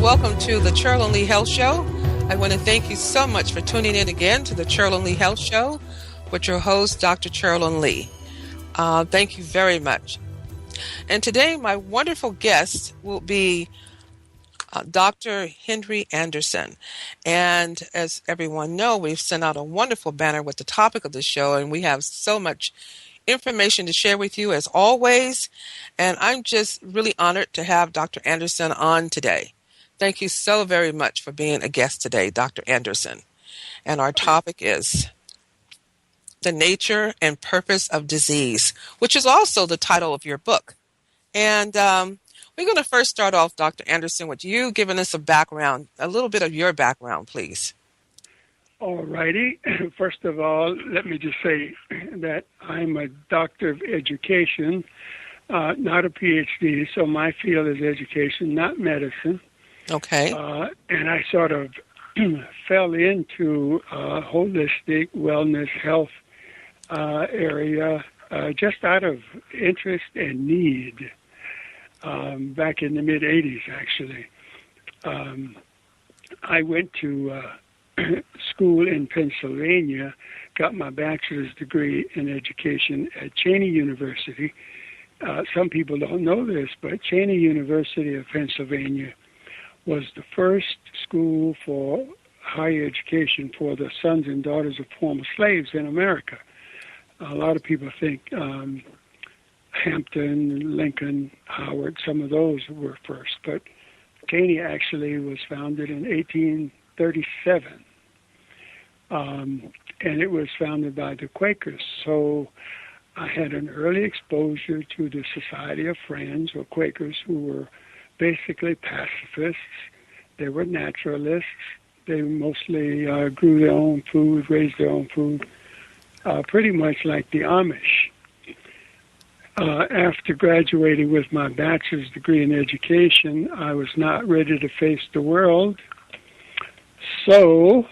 welcome to the Cherilyn Lee Health Show. I want to thank you so much for tuning in again to the Cherilyn Lee Health Show with your host, Dr. Cherilyn Lee. Thank you very much. And today, my wonderful guest will be Dr. Henry Anderson. And as everyone knows, we've sent out a wonderful banner with the topic of the show, and we have so much information to share with you as always. And I'm just really honored to have Dr. Anderson on today. Thank you so very much for being a guest today, Dr. Anderson. And our topic is the nature and purpose of disease, which is also the title of your book. And we're going to first start off, Dr. Anderson, with you giving us a background, a little bit of your background, please. All righty. First of all, let me just say that I'm a doctor of education, not a Ph.D., so my field is education, not medicine. Okay. And I sort of fell into holistic wellness health area just out of interest and need back in the mid-'80s, actually. I went to school in Pennsylvania, got my bachelor's degree in education at Cheney University. Some people don't know this, but Cheney University of Pennsylvania was the first school for higher education for the sons and daughters of former slaves in America. A lot of people think Hampton, Lincoln, Howard, some of those were first, but Cheney actually was founded in 1837, and it was founded by the Quakers. So I had an early exposure to the Society of Friends, or Quakers, who were basically pacifists. They were naturalists. They mostly grew their own food, raised their own food, pretty much like the Amish. After graduating with my bachelor's degree in education, I was not ready to face the world. So,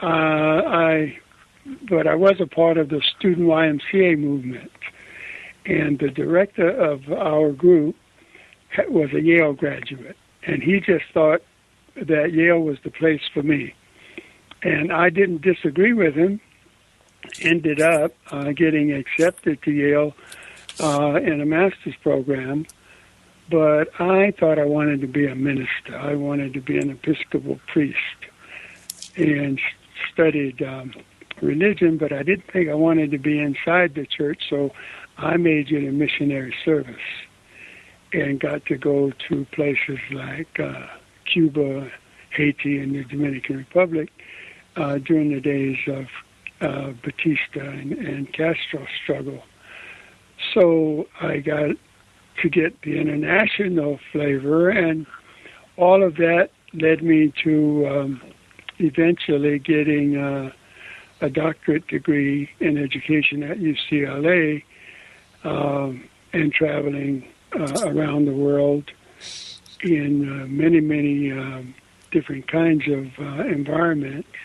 but I was a part of the student YMCA movement. And the director of our group was a Yale graduate, and he just thought that Yale was the place for me. And I didn't disagree with him, ended up getting accepted to Yale in a master's program, but I thought I wanted to be a minister. I wanted to be an Episcopal priest and studied religion, but I didn't think I wanted to be inside the church, so I majored in missionary service and got to go to places like Cuba, Haiti, and the Dominican Republic during the days of Batista and Castro's struggle. So I got to get the international flavor, and all of that led me to eventually getting a doctorate degree in education at UCLA and traveling around the world in many different kinds of environments.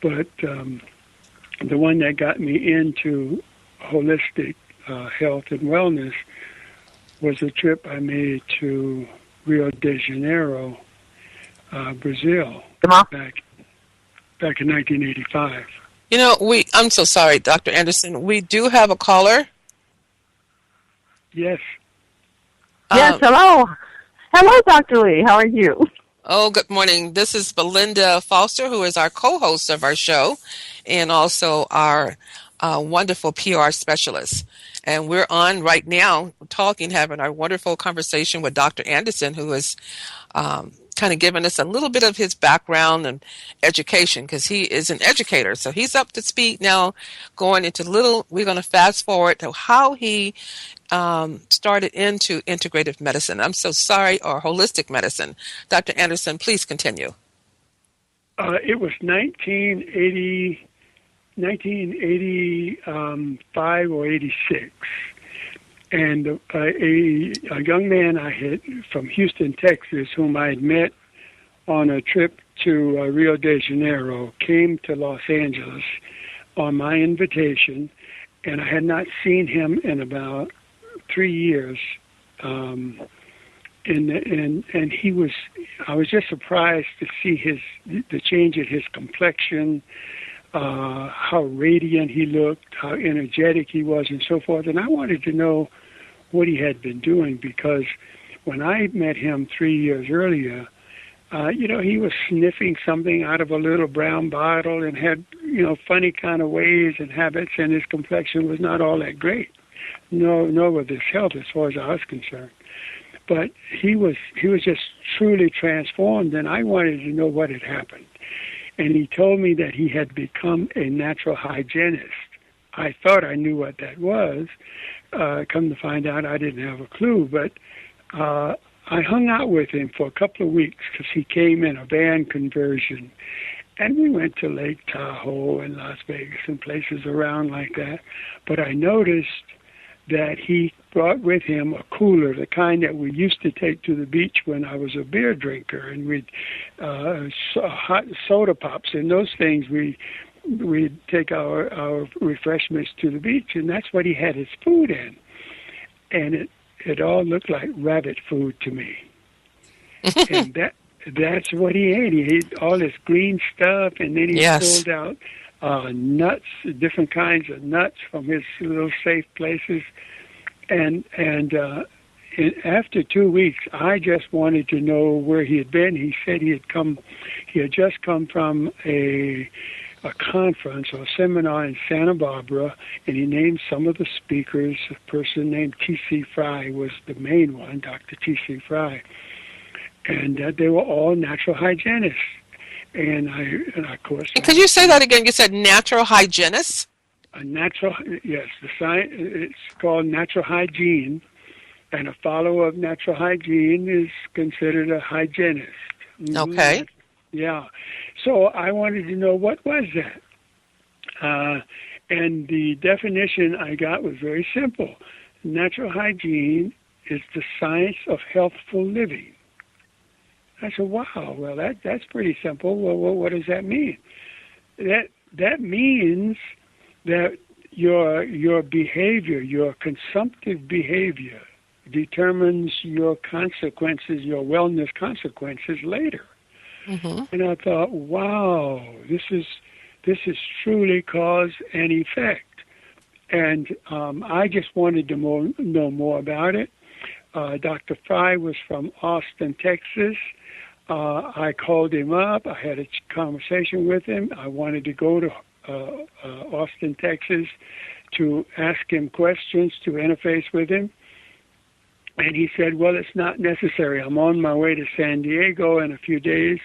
But the one that got me into holistic health and wellness was a trip I made to Rio de Janeiro, Brazil, back in 1985. You know, I'm so sorry, Dr. Anderson. We do have a caller. Yes. Yes, hello. Hello, Dr. Lee. How are you? Oh, good morning. This is Belinda Foster, who is our co-host of our show and also our wonderful PR specialist. And we're on right now having our wonderful conversation with Dr. Anderson, who is kind of giving us a little bit of his background and education, because he is an educator. So he's up to speed now, we're going to fast forward to how he started into integrative medicine. I'm so sorry, or holistic medicine. Dr. Anderson, please continue. It was 1985 or 86. And a young man I had from Houston, Texas, whom I had met on a trip to Rio de Janeiro, came to Los Angeles on my invitation, and I had not seen him in about 3 years. and he was. I was just surprised to see the change in his complexion, how radiant he looked, how energetic he was, and so forth. And I wanted to know what he had been doing, because when I met him 3 years earlier, he was sniffing something out of a little brown bottle and had, funny kind of ways and habits, and his complexion was not all that great. Nor was his health, as far as I was concerned. But he was just truly transformed, and I wanted to know what had happened. And he told me that he had become a natural hygienist. I thought I knew what that was. Come to find out, I didn't have a clue. But I hung out with him for a couple of weeks because he came in a van conversion. And we went to Lake Tahoe and Las Vegas and places around like that. But I noticed that he brought with him a cooler, the kind that we used to take to the beach when I was a beer drinker. And we'd hot soda pops and those things, we'd take our refreshments to the beach, and that's what he had his food in. And it all looked like rabbit food to me. And that's what he ate. He ate all this green stuff, and then he pulled out nuts, different kinds of nuts from his little safe places. And after 2 weeks, I just wanted to know where he had been. He said he had just come from a conference or seminar in Santa Barbara, and he named some of the speakers. A person named T.C. Fry was the main one, Dr. T.C. Fry. And they were all natural hygienists. And of course... Could you say that again? You said natural hygienists? Yes. It's called natural hygiene. And a follower of natural hygiene is considered a hygienist. Okay. Yeah. So I wanted to know, what was that? And the definition I got was very simple. Natural hygiene is the science of healthful living. I said, wow, well, that's pretty simple. Well, what does that mean? That means that your behavior, your consumptive behavior, determines your consequences, your wellness consequences later. Mm-hmm. And I thought, wow, this is truly cause and effect. And I just wanted to know more about it. Dr. Fry was from Austin, Texas. I called him up. I had a conversation with him. I wanted to go to Austin, Texas to ask him questions, to interface with him. And he said, well, it's not necessary. I'm on my way to San Diego in a few days.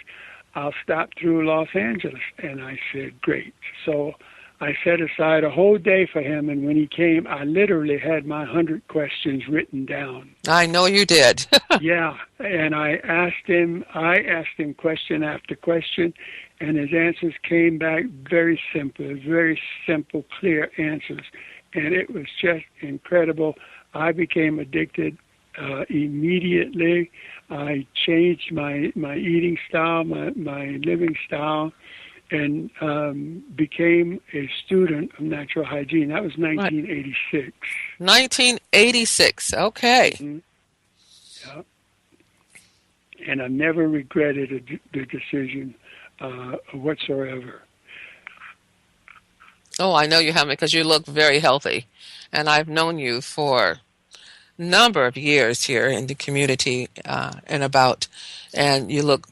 I'll stop through Los Angeles. And I said, great. So I set aside a whole day for him, and when he came, I literally had my 100 questions written down. I know you did. Yeah, and I asked him question after question, and his answers came back very simple, clear answers, and it was just incredible. I became addicted immediately. I changed my eating style, my living style, and became a student of natural hygiene. That was 1986. 1986, okay. Mm-hmm. Yeah. And I never regretted the decision whatsoever. Oh, I know you haven't, because you look very healthy. And I've known you for a number of years here in the community and you look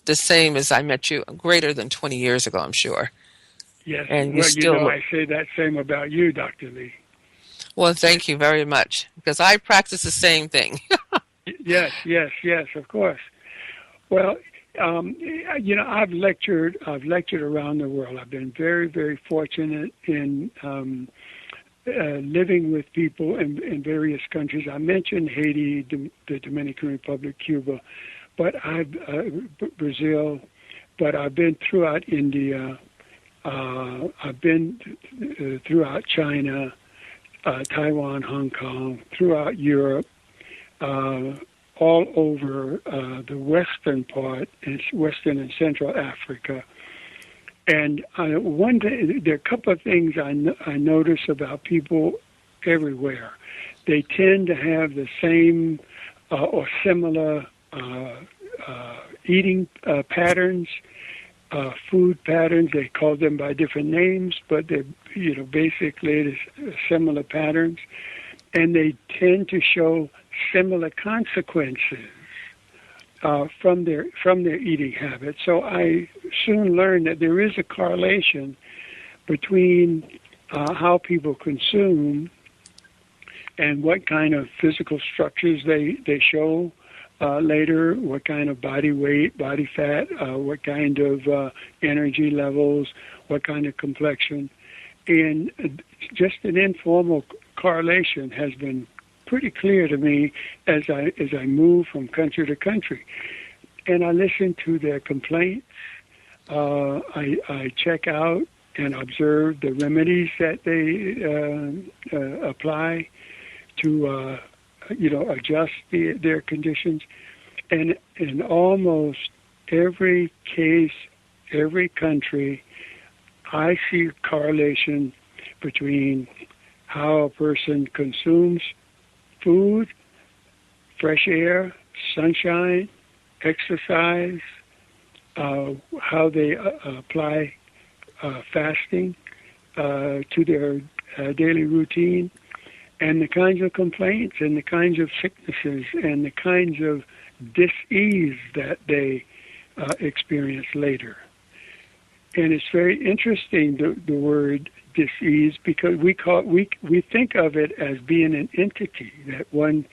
the same as I met you, greater than 20 years ago, I'm sure. Yes, and well, I say that same about you, Dr. Lee. Well, thank you very much, because I practice the same thing. Yes, of course. Well, I've lectured around the world. I've been very, very fortunate in living with people in various countries. I mentioned Haiti, the Dominican Republic, Cuba, but Brazil, but I've been throughout India. I've been throughout China, Taiwan, Hong Kong, throughout Europe, all over the western part, Western and Central Africa. And there are a couple of things I notice about people everywhere. They tend to have the same or similar eating patterns, food patterns. They call them by different names, but they're basically similar patterns, and they tend to show similar consequences from their eating habits. So I soon learned that there is a correlation between how people consume and what kind of physical structures they show later, what kind of body weight, body fat, what kind of energy levels, what kind of complexion. And just an informal correlation has been pretty clear to me as I move from country to country. And I listen to their complaints. I check out and observe the remedies that they apply to adjust their conditions. And in almost every case, every country, I see a correlation between how a person consumes food, fresh air, sunshine, exercise, how they apply fasting to their daily routine, and the kinds of complaints and the kinds of sicknesses and the kinds of dis-ease that they experience later. And it's very interesting, the word dis-ease, because we think of it as being an entity, that one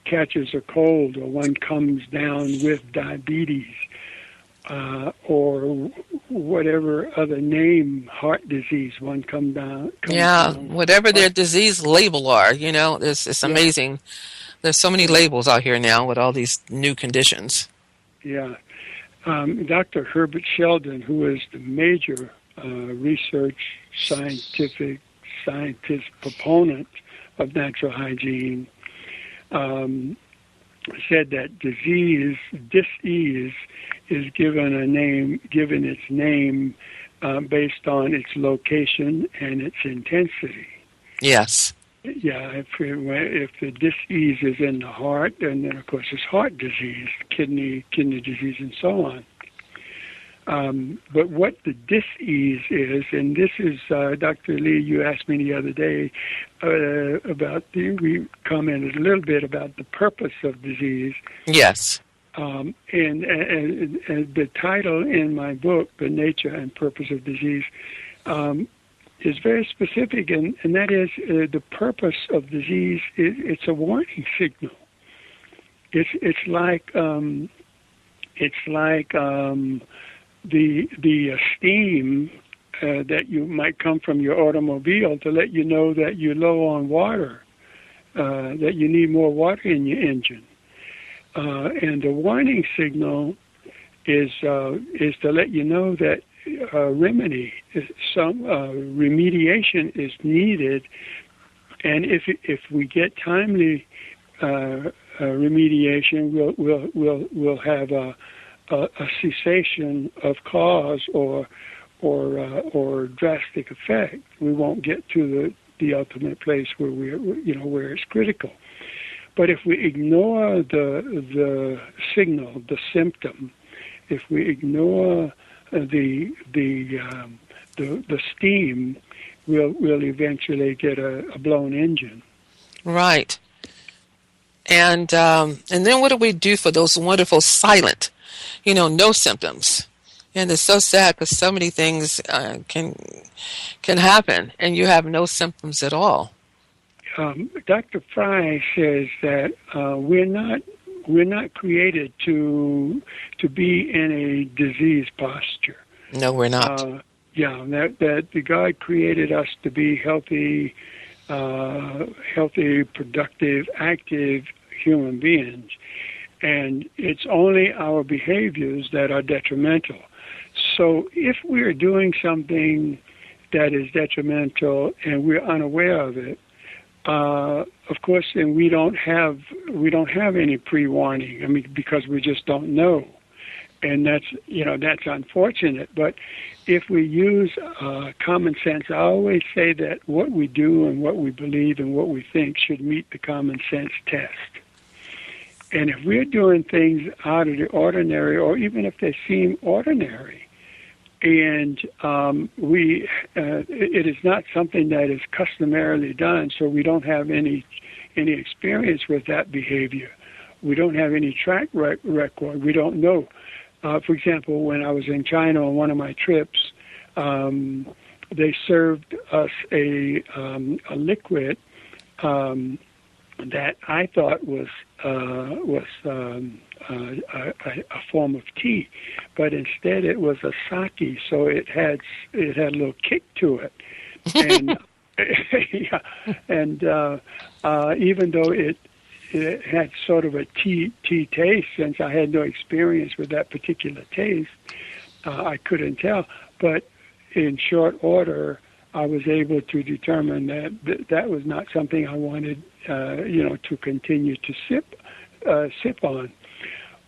catches a cold or one comes down with diabetes or whatever other name, heart disease, one comes down. Whatever their disease label are, it's amazing. There's so many labels out here now with all these new conditions. Yeah. Dr. Herbert Sheldon, who is the major research scientist proponent of natural hygiene, said that dis-ease is given its name based on its location and its intensity. Yes. Yeah, if the dis-ease is in the heart, and then of course it's heart disease, kidney disease, and so on. But what the dis-ease is, and this is, Dr. Lee, you asked me the other day we commented a little bit about the purpose of disease. Yes. And the title in my book, The Nature and Purpose of Disease, is very specific, and that is the purpose of disease. It's a warning signal. It's like the steam that you might come from your automobile to let you know that you're low on water, that you need more water in your engine. And the warning signal is to let you know that remediation is needed, and if we get timely remediation, we'll have a cessation of cause or drastic effect. We won't get to the ultimate place where where it's critical. But if we ignore the signal, the symptom, if we ignore the steam, we'll eventually get a blown engine. Right. And then what do we do for those wonderful silent, no symptoms? And it's so sad because so many things can happen, and you have no symptoms at all. Dr. Fry says that we're not created to be in a disease posture. No, we're not. That the God created us to be healthy, productive, active human beings, and it's only our behaviors that are detrimental. So if we're doing something that is detrimental and we're unaware of it, of course, then we don't have any pre-warning. I mean, because we just don't know. And that's unfortunate. But if we use common sense, I always say that what we do and what we believe and what we think should meet the common sense test. And if we're doing things out of the ordinary, or even if they seem ordinary, and it is not something that is customarily done, so we don't have any experience with that behavior. We don't have any track record. We don't know. For example, when I was in China on one of my trips, they served us a liquid that I thought was a form of tea, but instead it was a sake, so it had a little kick to it, and yeah, and even though it had sort of a tea taste, since I had no experience with that particular taste, I couldn't tell. But in short order, I was able to determine that was not something I wanted, to continue to sip on.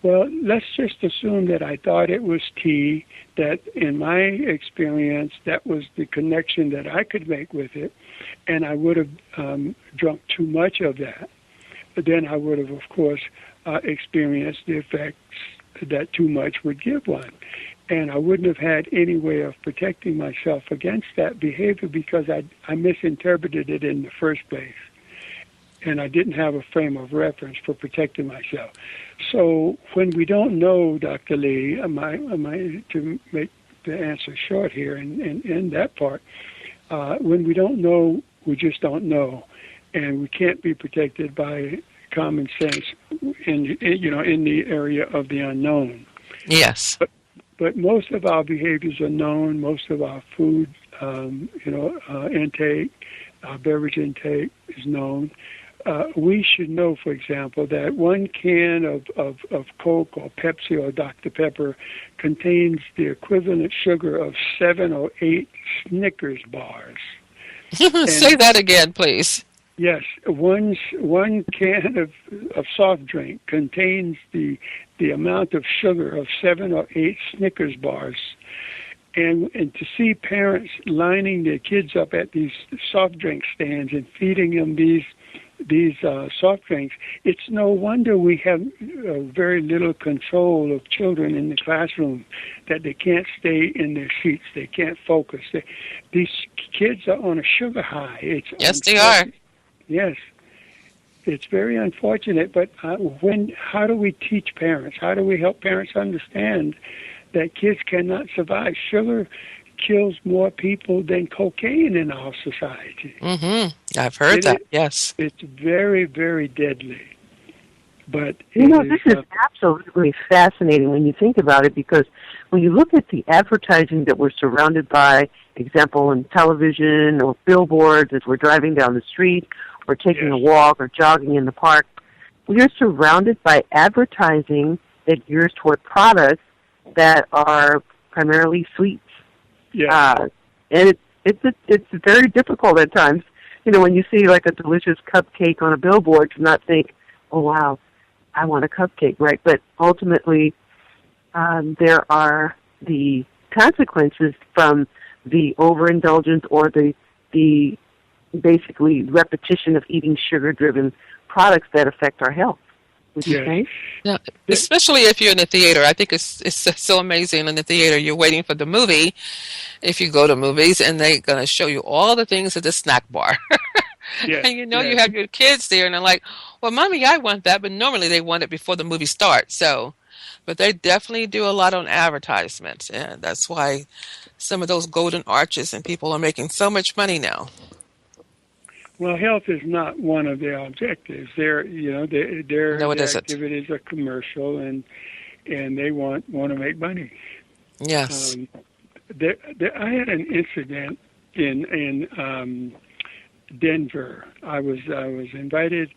Well, let's just assume that I thought it was tea, that in my experience, that was the connection that I could make with it, and I would have drunk too much of that. But then I would have, of course, experienced the effects that too much would give one. And I wouldn't have had any way of protecting myself against that behavior because I misinterpreted it in the first place. And I didn't have a frame of reference for protecting myself. So when we don't know, Dr. Lee, to make the answer short here and end that part, when we don't know, we just don't know. And we can't be protected by common sense in the area of the unknown. Yes. But most of our behaviors are known. Most of our food, intake, our beverage intake is known. We should know, for example, that one can of Coke or Pepsi or Dr. Pepper contains the equivalent sugar of 7 or 8 Snickers bars. Say that again, please. Yes, one can of soft drink contains the amount of sugar of 7 or 8 Snickers bars, and to see parents lining their kids up at these soft drink stands and feeding them these soft drinks, it's no wonder we have very little control of children in the classroom, that they can't stay in their seats, they can't focus. These kids are on a sugar high. Yes, they are. Yes, it's very unfortunate, but how do we teach parents? How do we help parents understand that kids cannot survive? Sugar kills more people than cocaine in our society. Mm-hmm. I've heard that, yes. It's very, very deadly. But this is absolutely fascinating when you think about it, because when you look at the advertising that we're surrounded by, example, in television or billboards as we're driving down the street or taking a walk or jogging in the park, we are surrounded by advertising that gears toward products that are primarily sweets. Yeah. And it's very difficult at times, when you see like a delicious cupcake on a billboard, to not think, oh, wow, I want a cupcake, right? But ultimately, there are the consequences from the overindulgence or the basically repetition of eating sugar-driven products that affect our health. Would you say? Yeah, especially if you're in the theater. I think it's so amazing in the theater. You're waiting for the movie, if you go to movies, and they're going to show you all the things at the snack bar. Yes, and you have your kids there, and they're like, well, Mommy, I want that, but normally they want it before the movie starts. But they definitely do a lot on advertisements, and that's why some of those golden arches and people are making so much money now. Well, health is not one of their objectives. Their activities are commercial, and they want to make money. Yes. I had an incident in Denver. I was invited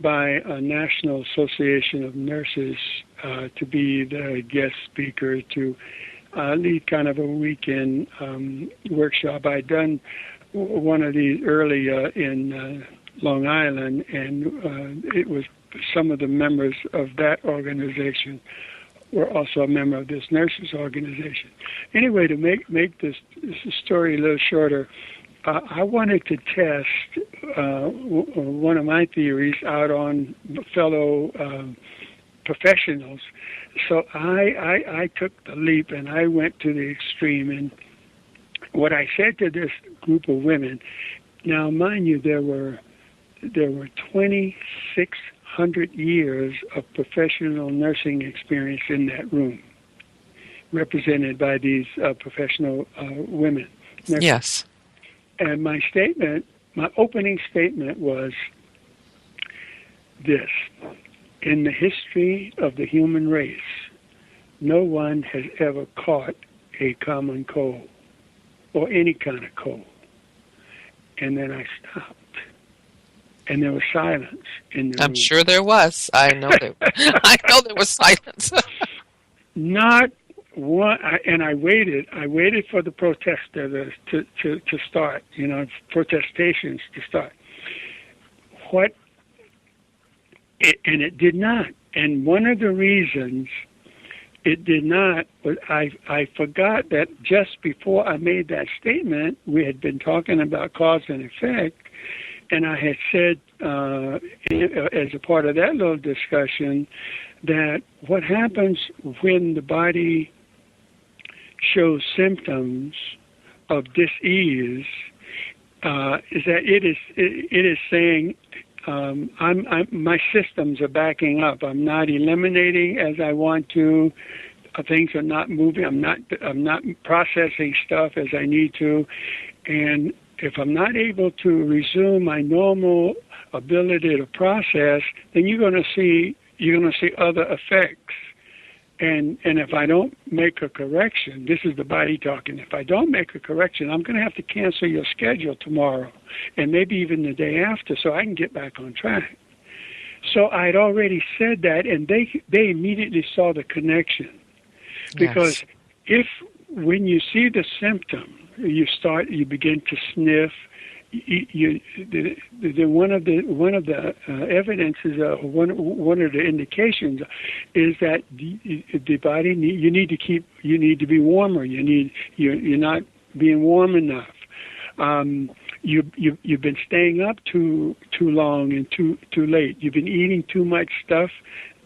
by a National Association of Nurses to be the guest speaker to lead kind of a weekend workshop. I'd done one of these early in Long Island, and it was some of the members of that organization were also a member of this nurses organization. Anyway, to make this story a little shorter, I wanted to test one of my theories out on fellow professionals. So I took the leap and I went to the extreme. And what I said to this group of women, now mind you, there were 2,600 years of professional nursing experience in that room, represented by these professional women. Nurses. Yes. And my opening statement was this: in the history of the human race, no one has ever caught a common cold or any kind of cold. And then I stopped. And there was silence in the room. I'm sure there was. I know there was silence. Not one, and I waited. I waited for the protester to start, protestations to start. And it did not. And one of the reasons it did not was I forgot that just before I made that statement, we had been talking about cause and effect, and I had said as a part of that little discussion that what happens when the body shows symptoms of dis-ease is that it is saying my systems are backing up. I'm not eliminating as I want to. Things are not moving. I'm not processing stuff as I need to, and if I'm not able to resume my normal ability to process, then you're going to see other effects. And if I don't make a correction, this is the body talking. If I don't make a correction, I'm going to have to cancel your schedule tomorrow, and maybe even the day after, so I can get back on track. So I'd already said that, and they immediately saw the connection, because if when you see the symptom, you begin to sniff. One of the evidences, one of the indications, is that the body you need to be warmer. You're not being warm enough. You've been staying up too long and too late. You've been eating too much stuff.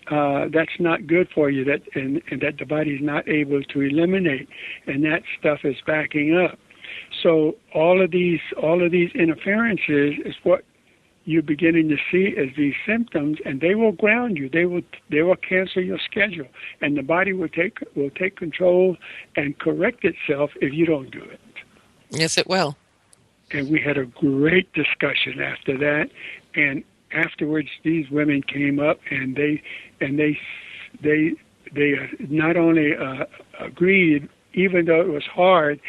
That's not good for you. And that the body is not able to eliminate, and that stuff is backing up. So all of these interferences is what you're beginning to see as these symptoms, and they will ground you. They will cancel your schedule, and the body will take control and correct itself if you don't do it. Yes, it will. And we had a great discussion after that, and afterwards these women came up and they not only agreed, even though it was hard,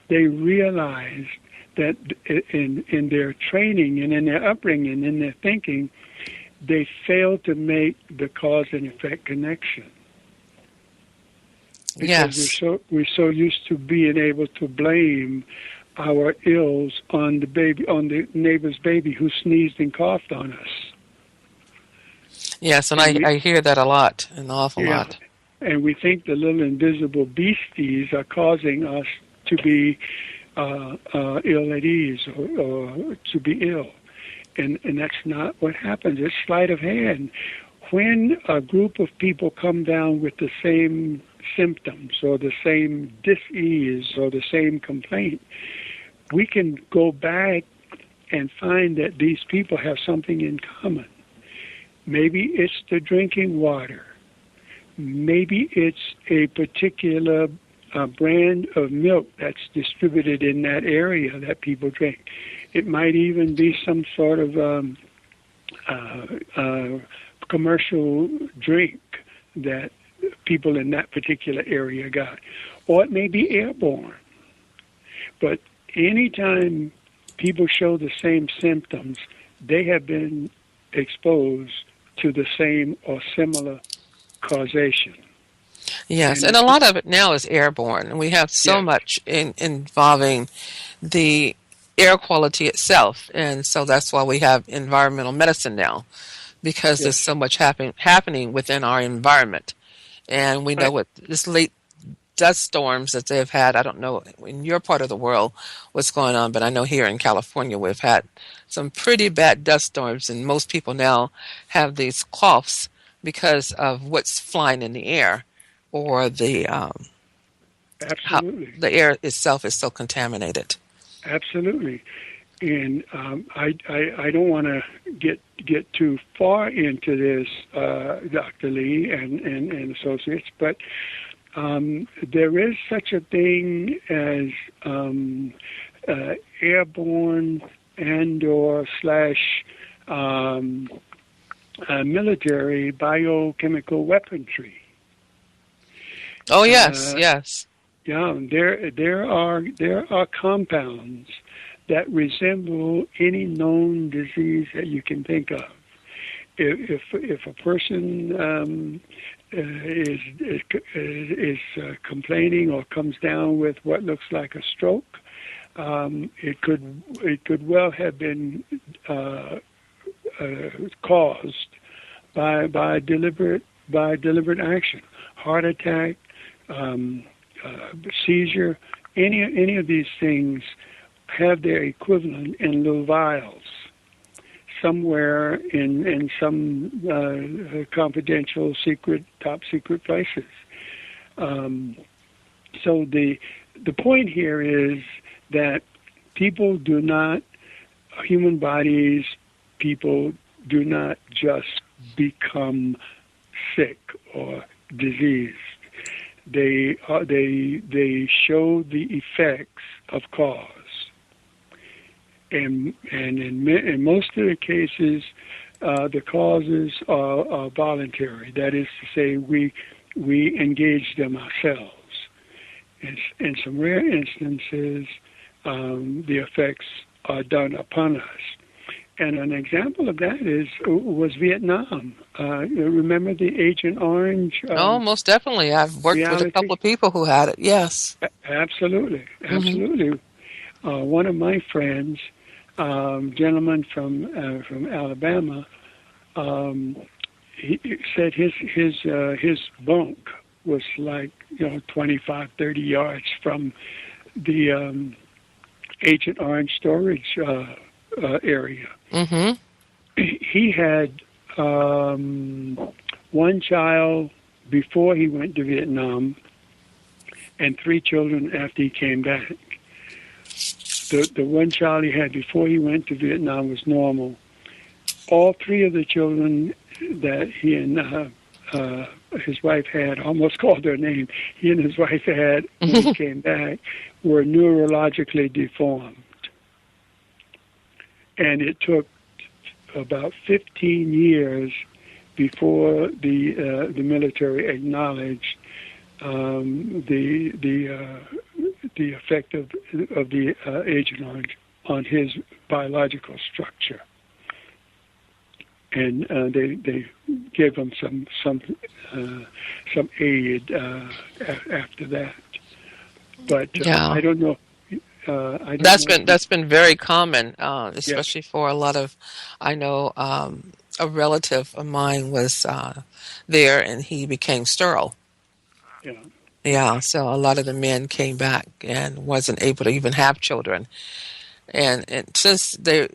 they realized that in their training and in their upbringing, in their thinking, they failed to make the cause and effect connection. Because we're so used to being able to blame our ills on the neighbor's baby who sneezed and coughed on us. Yes, and I hear that a lot, an awful lot. And we think the little invisible beasties are causing us to be ill at ease or to be ill. And that's not what happens. It's sleight of hand. When a group of people come down with the same symptoms or the same dis-ease or the same complaint, we can go back and find that these people have something in common. Maybe it's the drinking water. Maybe it's a particular brand of milk that's distributed in that area that people drink. It might even be some sort of commercial drink that people in that particular area got. Or it may be airborne. But anytime people show the same symptoms, they have been exposed to the same or similar causation. Yes, and a lot of it now is airborne, and we have so much involving the air quality itself, and so that's why we have environmental medicine now, because there's so much happening within our environment, And we know Right. what this late dust storms that they've had. I don't know in your part of the world what's going on, but I know here in California we've had some pretty bad dust storms, and most people now have these coughs because of what's flying in the air, or how Absolutely. the air itself is so contaminated. Absolutely. And I don't want to get too far into this, Dr. Lee and associates, but there is such a thing as airborne and/or slash military biochemical weaponry. Oh yes, Uh, yes. yeah, there are compounds that resemble any known disease that you can think of. If a person is complaining or comes down with what looks like a stroke, it could well have been caused by deliberate action, heart attack, seizure. Any of these things have their equivalent in little vials somewhere in some confidential, secret, top secret places. So the point here is that human bodies, people do not just become sick or diseased. They show the effects of cause. And in most of the cases, the causes are voluntary. That is to say, we engage them ourselves. In some rare instances, the effects are done upon us. And an example of that was Vietnam. Remember the Agent Orange Oh, most definitely. I've worked with a reality? couple of people who had it. Yes. Absolutely, Hmm. absolutely. One of my friends, gentleman from Alabama, he said his bunk was like 25, 30 yards from the Agent Orange storage area. Hmm. He had one child before he went to Vietnam, and 3 children after he came back. The one child he had before he went to Vietnam was normal. All 3 of the children that he and his wife had, I almost called their name, he and his wife had when he came back, were neurologically deformed. And it took about 15 years before the military acknowledged the effect of the Agent Orange on his biological structure, and they gave him some aid after that. But Yeah. I don't know. I don't That's know. been very common, Yes. especially for a lot of. I know a relative of mine was there, and he became sterile. Yeah. Yeah, so a lot of the men came back and wasn't able to even have children, and since they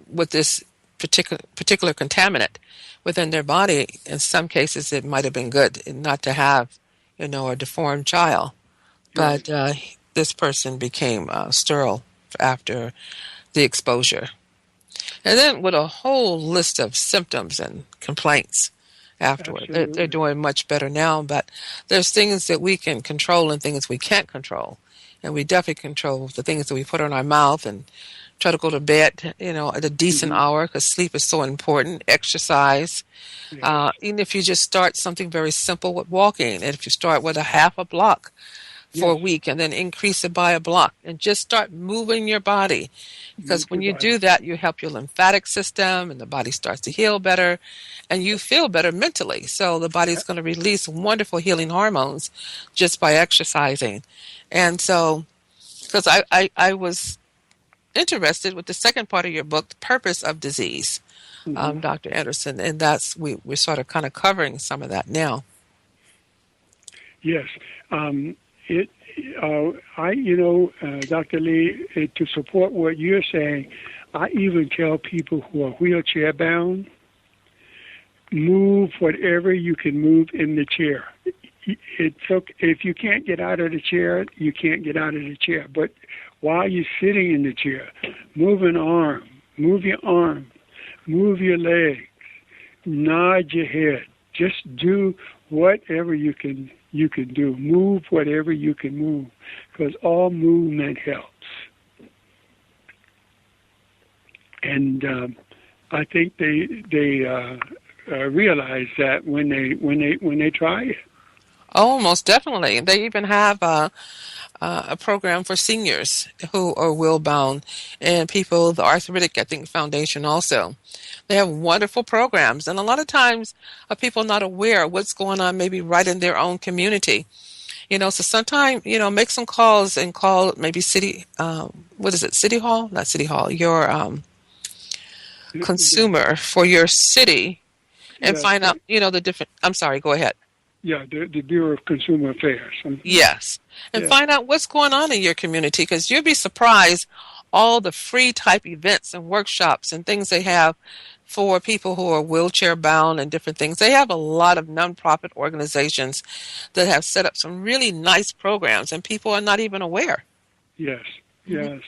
with this particular contaminant within their body, in some cases it might have been good not to have, a deformed child, Right. but this person became sterile after the exposure. And then with a whole list of symptoms and complaints afterward. They're Absolutely. doing much better now, but there's things that we can control and things we can't control. And we definitely control the things that we put in our mouth and try to go to bed, at a decent Hmm. hour because sleep is so important. Exercise. Yes. Even if you just start something very simple with walking, and if you start with a half a block for Yes. a week and then increase it by a block and just start moving your body, Move because when your you body. do that you help your lymphatic system and the body starts to heal better and you feel better mentally, so the body's going to release wonderful healing hormones just by exercising. And so because I was interested with the second part of your book, the purpose of disease, Hmm. Dr. Anderson, and that's we're sort of kind of covering some of that now. Yes. Dr. Lee, to support what you're saying, I even tell people who are wheelchair bound, move whatever you can move in the chair. It's okay. If you can't get out of the chair, you can't get out of the chair. But while you're sitting in the chair, move an arm, move your arm, move your legs, nod your head. Just do whatever you can do. Move whatever you can move, because all movement helps. And I think they realize that when they try it. Oh, most definitely. They even have a program for seniors who are wheel-bound and people, the Arthritic, I think, Foundation also. They have wonderful programs. And a lot of times people not aware of what's going on maybe right in their own community. So sometimes, make some calls and call maybe City Hall? Not City Hall, your consumer for your city and find out, the different, I'm sorry, go ahead. Yeah, the Bureau of Consumer Affairs. Yes. And find out what's going on in your community, because you'll be surprised all the free type events and workshops and things they have for people who are wheelchair bound and different things. They have a lot of nonprofit organizations that have set up some really nice programs, and people are not even aware. Yes, yes.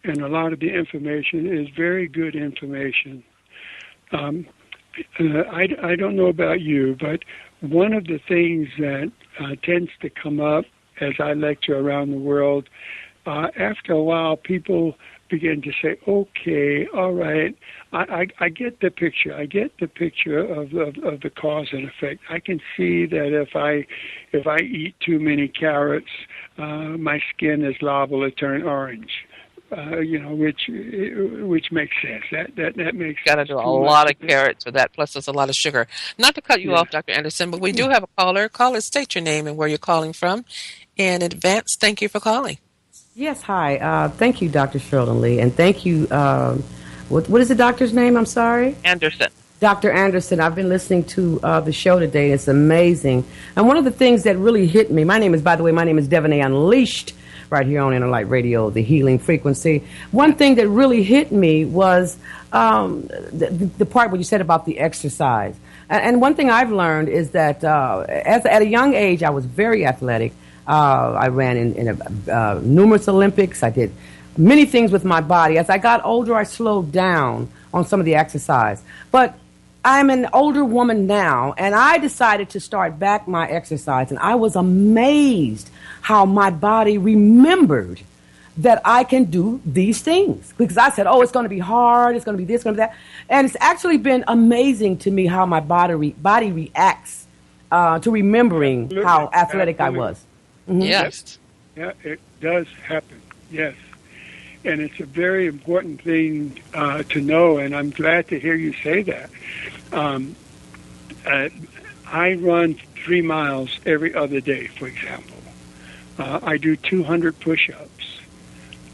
And a lot of the information is very good information. I don't know about you, but one of the things that tends to come up as I lecture around the world, after a while, people begin to say, okay, all right, I get the picture. I get the picture of the cause and effect. I can see that if I eat too many carrots, my skin is liable to turn orange. Which makes sense. That makes got to do a lot of carrots for that. Plus, there's a lot of sugar. Not to cut you off, Dr. Anderson, but we do have a caller. Caller, state your name and where you're calling from. In advance, thank you for calling. Yes, hi. Thank you, Dr. Cherilyn Lee, and thank you. What is the doctor's name? I'm sorry. Anderson. Dr. Anderson. I've been listening to the show today. It's amazing. And one of the things that really hit me. My name is Devonay Unleashed. Right here on Interlight Radio, the healing frequency. One thing that really hit me was the part where you said about the exercise. And one thing I've learned is that at a young age, I was very athletic. I ran in numerous Olympics. I did many things with my body. As I got older, I slowed down on some of the exercise. But I'm an older woman now, and I decided to start back my exercise, and I was amazed how my body remembered that I can do these things. Because I said, it's going to be hard, it's going to be this, going to be that. And it's actually been amazing to me how my body reacts to remembering how athletic I was. Mm-hmm. Yes. Yeah, it does happen, yes. And it's a very important thing to know, and I'm glad to hear you say that. I run 3 miles every other day, for example. I do 200 push-ups.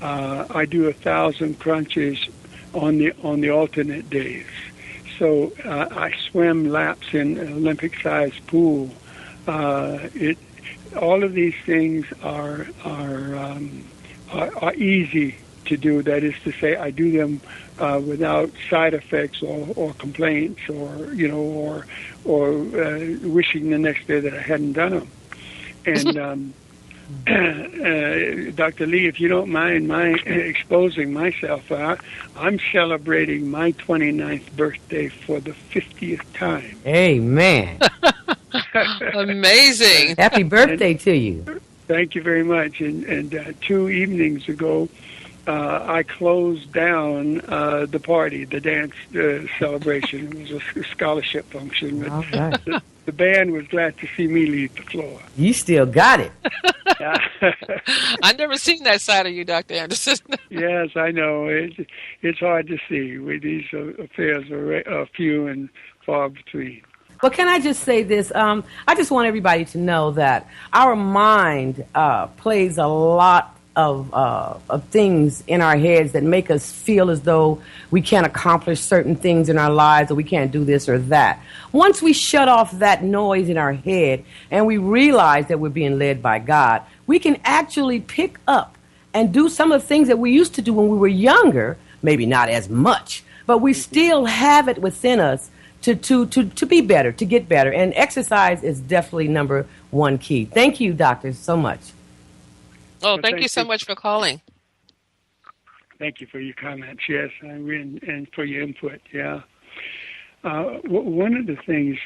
I do 1,000 crunches on the alternate days. So I swim laps in an Olympic-sized pool. All of these things are easy to do. That is to say, I do them without side effects or complaints or wishing the next day that I hadn't done them. And Dr. Lee, if you don't mind my exposing myself, I'm celebrating my 29th birthday for the 50th time. Amen. Amazing. Happy birthday to you. Thank you very much. And 2 evenings ago, I closed down the party, the dance celebration. It was a scholarship function. All right. The band was glad to see me leave the floor. You still got it. I've never seen that side of you, Dr. Anderson. Yes, I know. It's hard to see. These affairs are few and far between. But can I just say this? I just want everybody to know that our mind plays a lot of things in our heads that make us feel as though we can't accomplish certain things in our lives, or we can't do this or that. Once we shut off that noise in our head and we realize that we're being led by God, we can actually pick up and do some of the things that we used to do when we were younger, maybe not as much, but we still have it within us to be better, to get better. And exercise is definitely number one key. Thank you, doctors, so much. Oh, thank you so much for calling. Thank you for your comments, yes, and for your input, yeah. One of the things,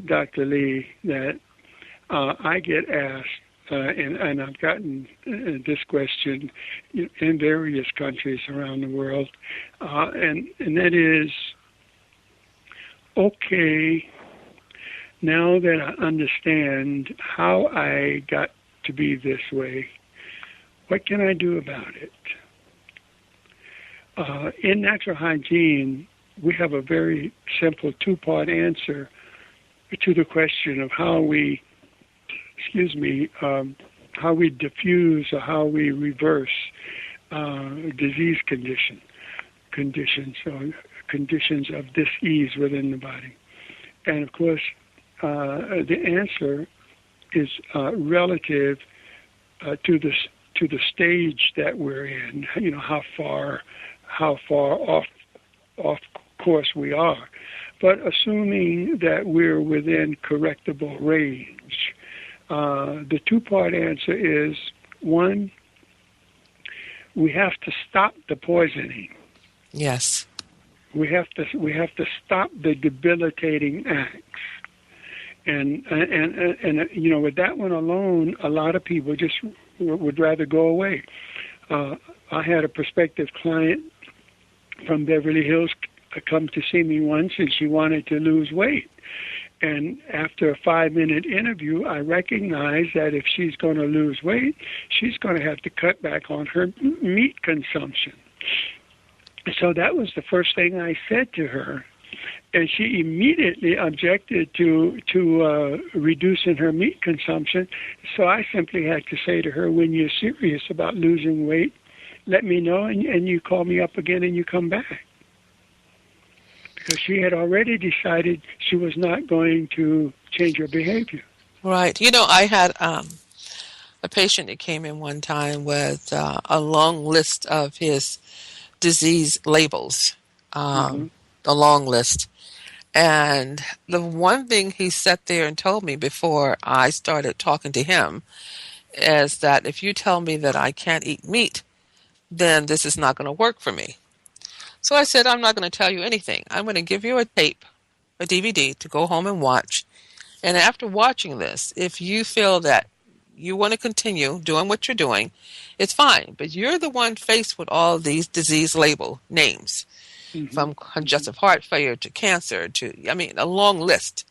Dr. Lee, that I get asked, and I've gotten this question in various countries around the world, and that is, okay, now that I understand how I got to be this way, what can I do about it? In natural hygiene, we have a very simple two-part answer to the question of how we diffuse or how we reverse disease conditions of dis-ease within the body. And of course, the answer is relative to the stage that we're in. You know, how far off course we are. But assuming that we're within correctable range, the two-part answer is, one, we have to stop the poisoning. Yes. We have to stop the debilitating acts. And you know, with that one alone, a lot of people just would rather go away. I had a prospective client from Beverly Hills come to see me once, and she wanted to lose weight. And after a 5-minute interview, I recognized that if she's going to lose weight, she's going to have to cut back on her meat consumption. So that was the first thing I said to her. And she immediately objected to reducing her meat consumption. So I simply had to say to her, when you're serious about losing weight, let me know, and you call me up again and you come back. Because she had already decided she was not going to change her behavior. Right. You know, I had a patient that came in one time with a long list of his disease labels, a long list. And the one thing he sat there and told me before I started talking to him is that if you tell me that I can't eat meat, then this is not going to work for me. So I said, I'm not going to tell you anything. I'm going to give you a tape, a DVD, to go home and watch. And after watching this, if you feel that you want to continue doing what you're doing, it's fine. But you're the one faced with all these disease label names, from congestive heart failure to cancer to, a long list.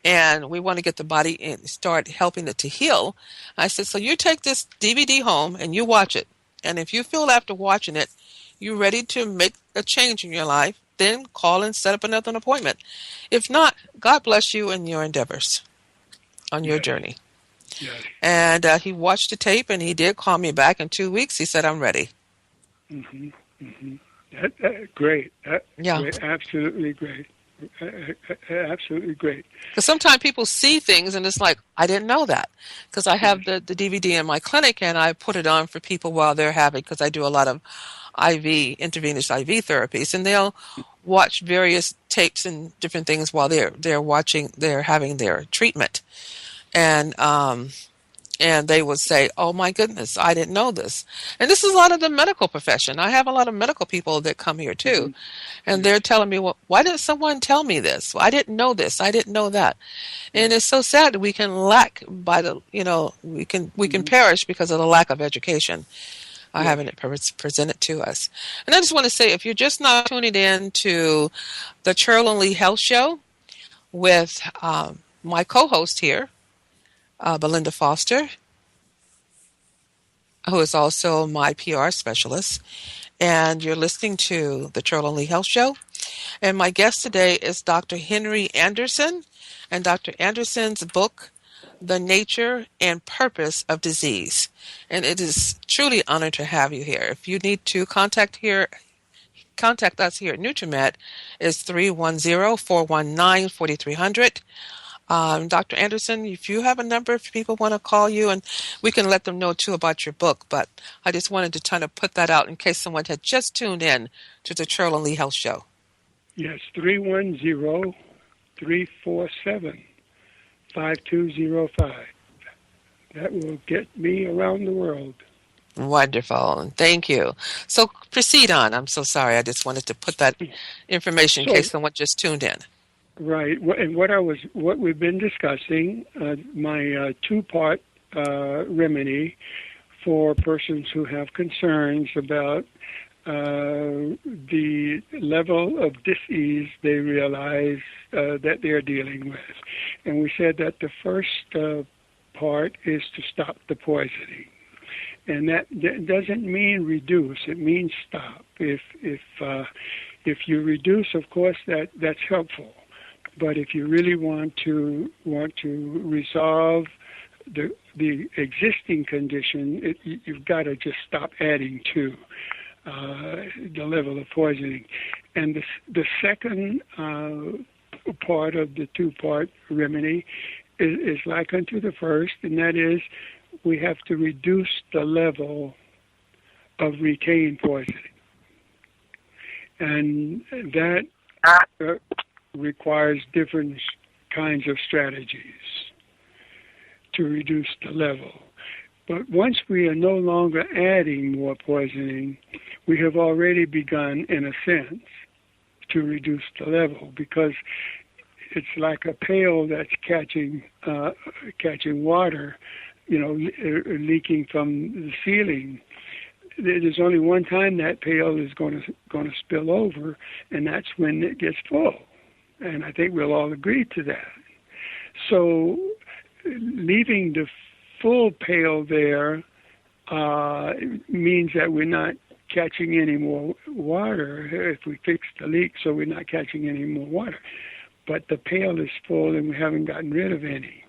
And we want to get the body in, start helping it to heal. I said, so you take this DVD home and you watch it. And if you feel after watching it, you're ready to make a change in your life, then call and set up another appointment. If not, God bless you in your endeavors on your journey. Yes. And he watched the tape, and he did call me back in 2 weeks. He said, I'm ready. Great. Yeah. Great. Absolutely great. Absolutely great. Because sometimes people see things, and it's like, I didn't know that. Because I have the DVD in my clinic, and I put it on for people while they're having, because I do a lot of intravenous IV therapies, and they'll watch various tapes and different things while they're having their treatment. And they would say, oh my goodness, I didn't know this. And this is a lot of the medical profession. I have a lot of medical people that come here too. And they're telling me, well, why didn't someone tell me this? Well, I didn't know this. I didn't know that. And it's so sad that we can lack we can perish because of the lack of education. Having it presented to us. And I just want to say, if you're just not tuning in to the Cherilyn Lee Health Show with my co-host here, Belinda Foster, who is also my PR specialist, and you're listening to the Cherilyn Lee Health Show. And my guest today is Dr. Henry Anderson, and Dr. Anderson's book, the nature and purpose of disease. And it is truly an honor to have you here. If you need to contact us here at NutriMed, is 310-419-4300. Dr. Anderson, if you have a number, if people want to call you, and we can let them know too about your book, but I just wanted to kind of put that out in case someone had just tuned in to the Cherilyn Lee Health Show. Yes, 310-347-5205. That will get me around the world. Wonderful. Thank you. So proceed on. I'm so sorry. I just wanted to put that information in case someone just tuned in. Right. And what we've been discussing, my two-part remedy for persons who have concerns about the level of dis-ease they realize that they're dealing with. And we said that the first part is to stop the poisoning. And that doesn't mean reduce. It means stop. If you reduce, of course, that's helpful. But if you really want to resolve the existing condition, you've got to just stop adding to the level of poisoning. And the second part of the two-part remedy is like unto the first, and that is we have to reduce the level of retained poisoning. And that requires different kinds of strategies to reduce the level. But once we are no longer adding more poisoning, we have already begun, in a sense, to reduce the level, because it's like a pail that's catching water, leaking from the ceiling. There's only one time that pail is going to spill over, and that's when it gets full. And I think we'll all agree to that. So leaving the full pail there means that we're not catching any more water if we fix the leak, so we're not catching any more water. But the pail is full and we haven't gotten rid of any.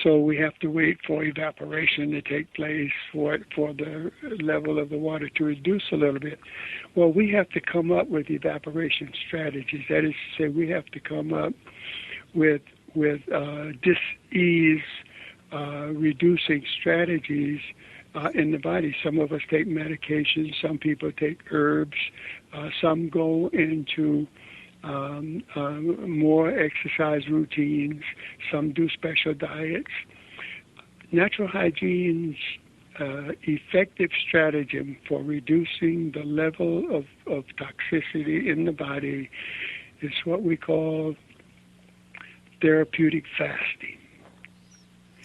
So we have to wait for evaporation to take place for the level of the water to reduce a little bit. Well, we have to come up with evaporation strategies. That is to say, we have to come up with dis-ease reducing strategies in the body. Some of us take medications, some people take herbs, some go into more exercise routines, some do special diets. Natural hygiene's effective stratagem for reducing the level of toxicity in the body is what we call therapeutic fasting.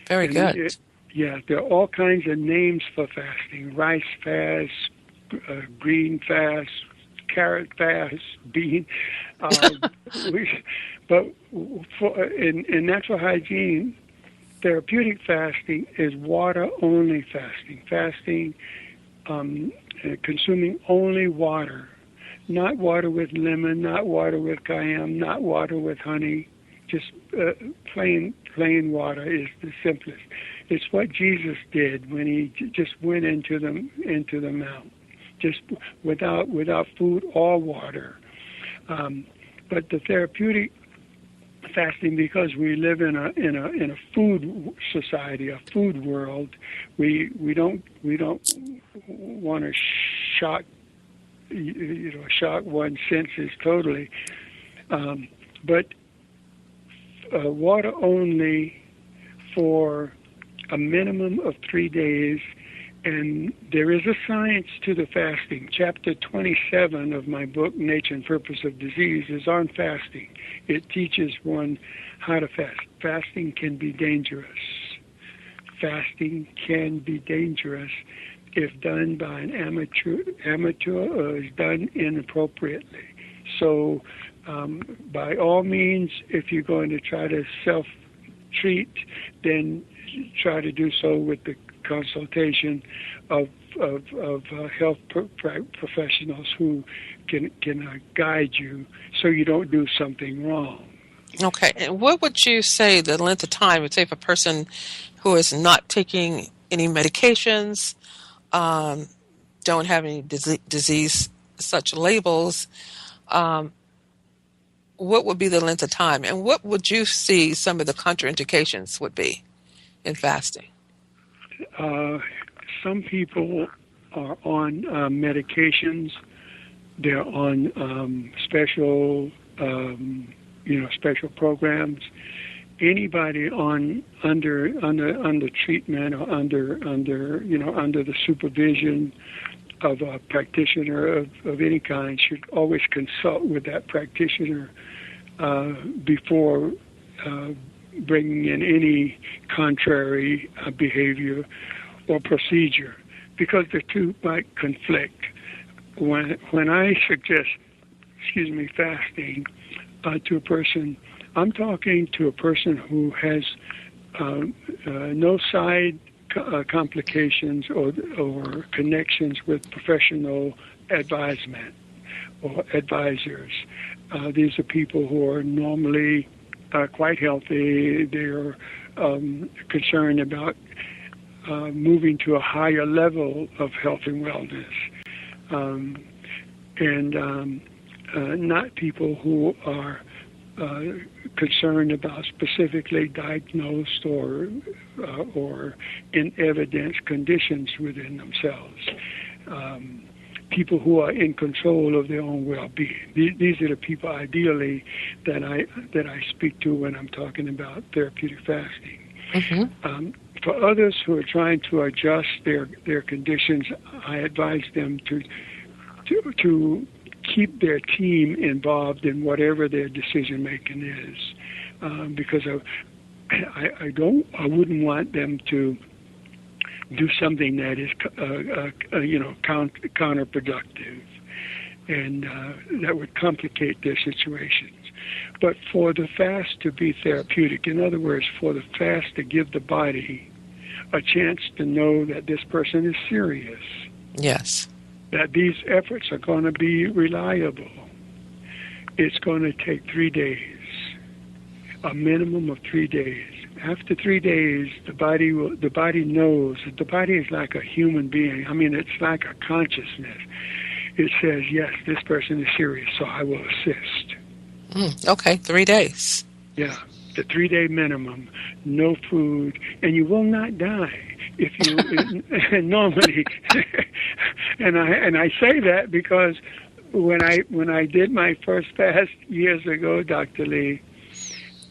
Very good. There are all kinds of names for fasting: rice fast, green fast, carrot fast, bean. But in natural hygiene, therapeutic fasting is water-only fasting. Fasting, consuming only water, not water with lemon, not water with cayenne, not water with honey. Just plain water is the simplest. It's what Jesus did when he just went into the mount, just without food or water. But the therapeutic fasting, because we live in a food society, a food world, we don't want to shock one's senses totally. But water only for a minimum of 3 days, and there is a science to the fasting. Chapter 27 of my book, Nature and Purpose of Disease, is on fasting. It teaches one how to fast. Fasting can be dangerous. Fasting can be dangerous if done by an amateur or is done inappropriately. So by all means, if you're going to try to self-treat, then try to do so with the consultation of health professionals who can guide you so you don't do something wrong. Okay. And what would you say the length of time would say if a person who is not taking any medications, um, don't have any disease such labels, um, what would be the length of time? And what would you see some of the contraindications would be in fasting? Some people are on medications. They're on special, special programs. Anybody on under treatment or under the supervision of a practitioner of any kind should always consult with that practitioner before bringing in any contrary behavior or procedure, because the two might conflict. When I suggest, fasting to a person, I'm talking to a person who has no side complications or connections with professional advisement or advisors. These are people who are normally quite healthy. They're concerned about moving to a higher level of health and wellness, and not people who are concerned about specifically diagnosed or in evidence conditions within themselves. People who are in control of their own well-being. These are the people ideally that I speak to when I'm talking about therapeutic fasting. Mm-hmm. For others who are trying to adjust their conditions, I advise them to keep their team involved in whatever their decision making is, because I wouldn't want them to do something that is counterproductive, and that would complicate their situations. But for the fast to be therapeutic, in other words, for the fast to give the body a chance to know that this person is serious. Yes. That these efforts are going to be reliable. It's going to take 3 days, a minimum of 3 days. After 3 days, the body knows that the body is like a human being. I mean, it's like a consciousness. It says, yes, this person is serious, so I will assist. Okay, 3 days. Yeah, the 3 day minimum, no food, and you will not die if you normally. and I say that because when I did my first fast years ago, Dr. Lee,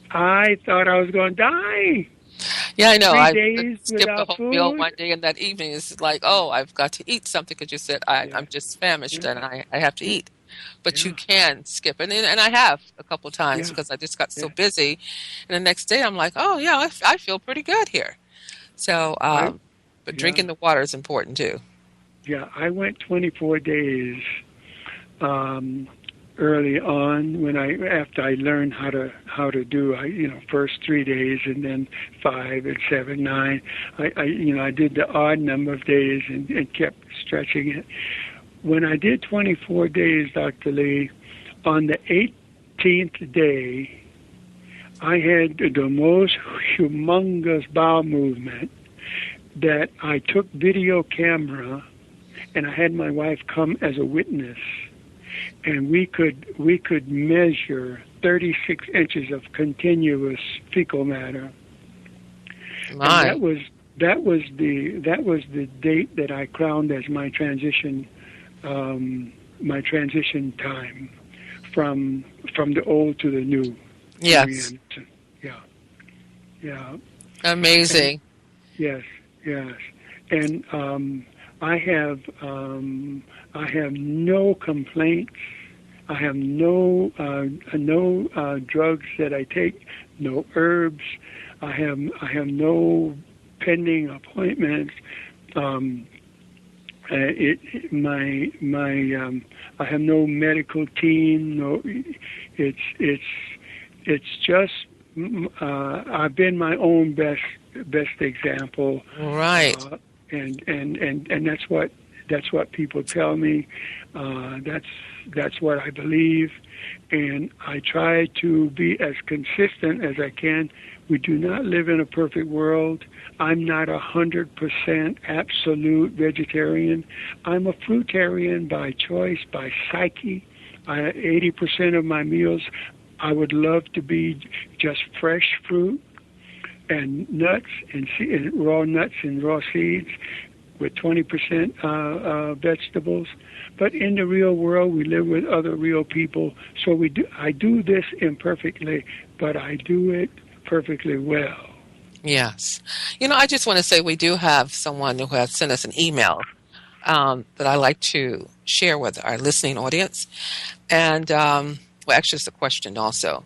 I thought I was going to die. Yeah, I know. 3 I days skipped the whole food. meal one day, and that evening is like, oh, I've got to eat something because you said I'm just famished and I have to eat. But you can skip it, and I have a couple of times because I just got so busy. And the next day, I'm like, oh yeah, I feel pretty good here. So, but drinking the water is important too. Yeah, I went 24 days early on after I learned how to do first 3 days and then 5 and 7, 9. I did the odd number of days and kept stretching it. When I did 24 days, Dr. Lee, on the 18th day, I had the most humongous bowel movement that I took video camera, and I had my wife come as a witness, and we could measure 36 inches of continuous fecal matter. My. And that was the date that I crowned as my transition time from the old to the new. Yes. Yeah. Amazing. And, yes. And I have no complaints. I have no drugs that I take, no herbs. I have no pending appointments. I have no medical team. No, it's just I've been my own best example. Right. And that's what That's what people tell me. That's what I believe, and I try to be as consistent as I can. We do not live in a perfect world. I'm not 100% absolute vegetarian. I'm a fruitarian by choice, by psyche. 80% of my meals, I would love to be just fresh fruit and nuts and raw nuts and raw seeds with 20% vegetables. But in the real world, we live with other real people. So I do this imperfectly, but I do it perfectly well. Yes. I just want to say we do have someone who has sent us an email that I like to share with our listening audience. And, actually, it's a question also.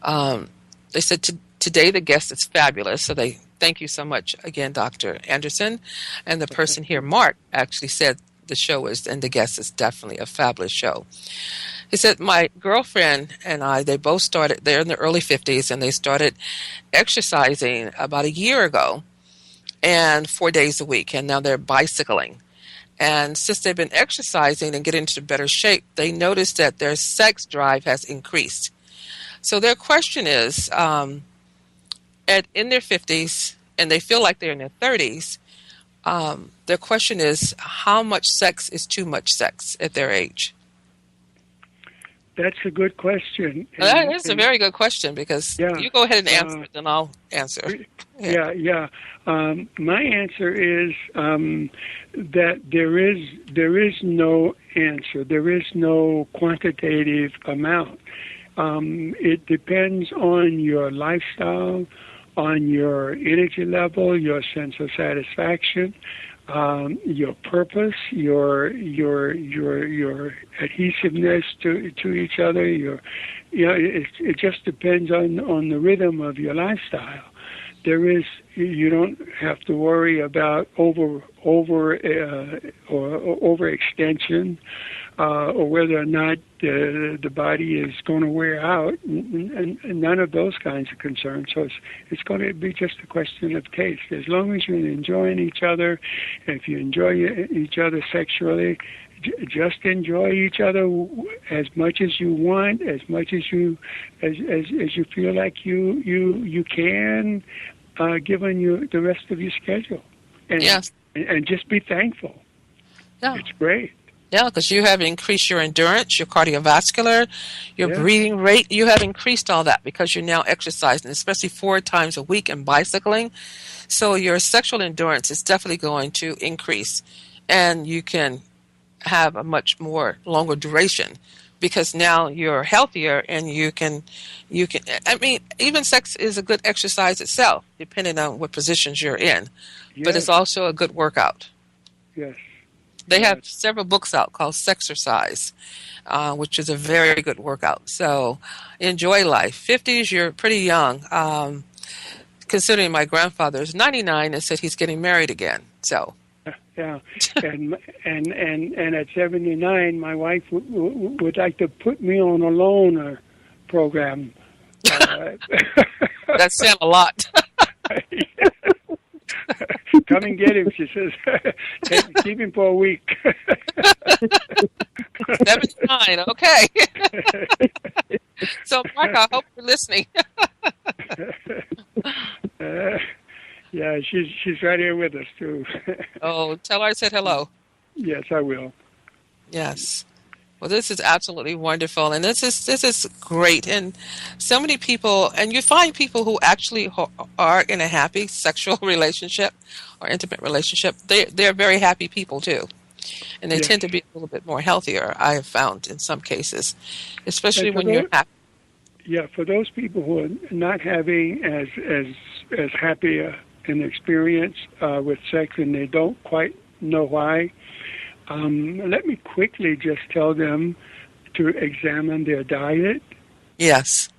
They said, today the guest is fabulous. So they thank you so much again, Dr. Anderson. And the person here, Mark, actually said the show and the guest is definitely a fabulous show. He said, my girlfriend and I, they're in their early 50s, and they started exercising about a year ago and 4 days a week. And now they're bicycling. And since they've been exercising and getting into better shape, they noticed that their sex drive has increased. So their question is, in their 50s, and they feel like they're in their 30s, their question is, how much sex is too much sex at their age? That's a good question. That is a very good question, because you go ahead and answer it, then I'll answer. Yeah. My answer is that there is no answer. There is no quantitative amount. It depends on your lifestyle, on your energy level, your sense of satisfaction, your purpose, your adhesiveness to each other. It just depends on the rhythm of your lifestyle. You don't have to worry about overextension or whether or not the body is going to wear out, and none of those kinds of concerns. So it's going to be just a question of taste. As long as you're enjoying each other, if you enjoy each other sexually, just enjoy each other as much as you want, as much as you feel like you can, given the rest of your schedule, and just be thankful. Yeah. It's great. Yeah, because you have increased your endurance, your cardiovascular, your breathing rate. You have increased all that because you're now exercising, especially 4 times a week and bicycling. So your sexual endurance is definitely going to increase, and you can have a much more longer duration because now you're healthier and you can. I mean, even sex is a good exercise itself, depending on what positions you're in. Yes. But it's also a good workout. Yes. They have several books out called Sexercise, which is a very good workout. So enjoy life. 50s, you're pretty young. Considering my grandfather is 99 and said he's getting married again. So. Yeah, and at 79, my wife would like to put me on a loaner program. That sounds a lot. Come and get him, she says. Keep him for a week. 79, okay. So, Mark, I hope you're listening. Yeah, she's right here with us, too. Oh, tell her I said hello. Yes, I will. Yes. Well, this is absolutely wonderful, and this is great. And so many people, and you find people who actually are in a happy sexual relationship or intimate relationship. They're very happy people too, and they tend to be a little bit more healthier. I have found in some cases, especially when you're happy. Yeah, for those people who are not having as happy an experience with sex and they don't quite know why. Let me quickly just tell them to examine their diet. Yes.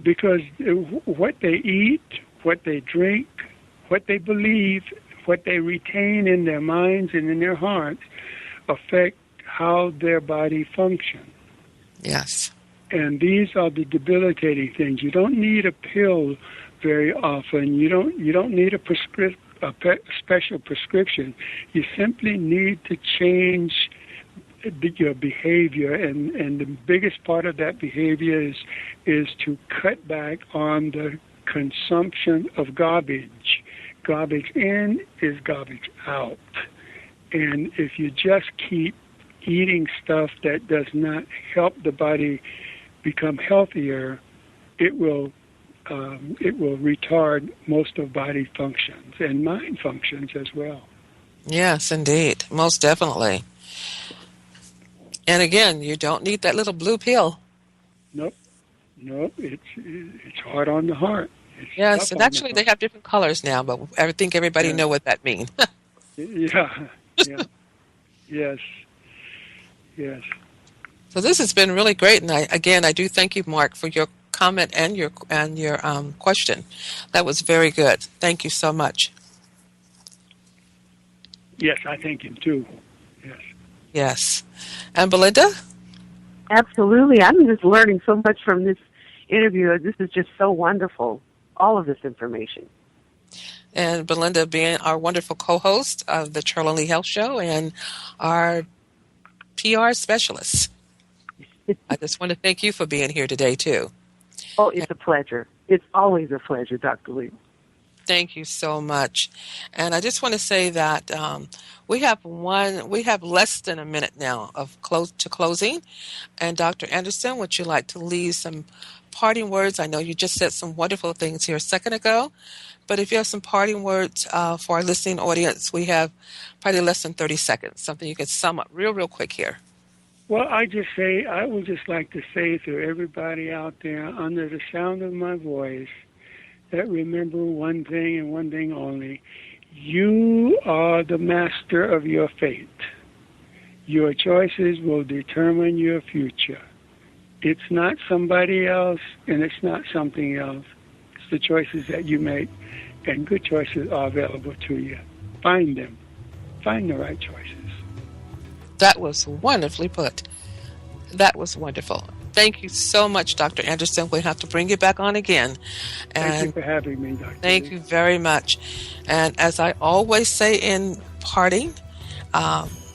Because what they eat, what they drink, what they believe, what they retain in their minds and in their hearts affect how their body functions. Yes. And these are the debilitating things. You don't need a pill very often. You don't need a special prescription. You simply need to change your behavior, and the biggest part of that behavior is to cut back on the consumption of garbage. Garbage in is garbage out. And if you just keep eating stuff that does not help the body become healthier, it will retard most of body functions and mind functions as well. Yes, indeed. Most definitely. And again, you don't need that little blue pill. Nope. It's hard on the heart. Yes, and actually they have different colors now, but I think everybody know what that means. Yeah. Yes. So this has been really great, and I do thank you, Mark, for your comment and your question. That was very good. Thank you so much. Yes, I thank him too. Yes. And Belinda? Absolutely. I'm just learning so much from this interview. This is just so wonderful, all of this information. And Belinda being our wonderful co-host of the Cherilyn Lee Health Show and our PR specialist. I just want to thank you for being here today, too. Oh, it's a pleasure. It's always a pleasure, Dr. Lee. Thank you so much. And I just want to say that we have less than a minute now of closing. And Dr. Anderson, would you like to leave some parting words? I know you just said some wonderful things here a second ago, but if you have some parting words for our listening audience, we have probably less than 30 seconds, something you can sum up real quick here. Well, I would just like to say to everybody out there under the sound of my voice that remember one thing and one thing only. You are the master of your fate. Your choices will determine your future. It's not somebody else, and it's not something else. It's the choices that you make, and good choices are available to you. Find them. Find the right choices. That was wonderfully put. That was wonderful. Thank you so much, Dr. Anderson. We'll have to bring you back on again. And thank you for having me, Dr. Thank you very much. And as I always say in parting,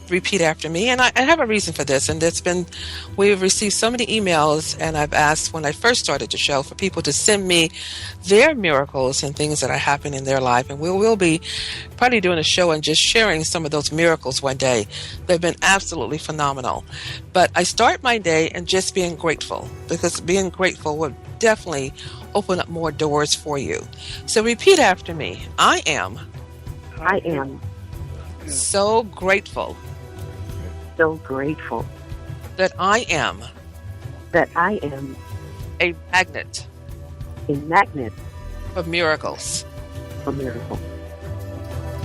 repeat after me. And I have a reason for this. And we've received so many emails, and I've asked when I first started the show for people to send me their miracles and things that are happening in their life. And we will be probably doing a show and just sharing some of those miracles one day. They've been absolutely phenomenal. But I start my day and just being grateful, because being grateful will definitely open up more doors for you. So repeat after me. I am so grateful. So grateful that I am a magnet for miracles.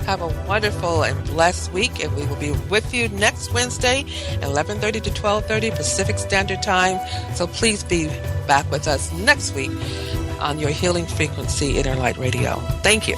Have a wonderful and blessed week, and we will be with you next Wednesday, 11:30 to 12:30 Pacific Standard Time. So please be back with us next week on your Healing Frequency Inner Light Radio. Thank you.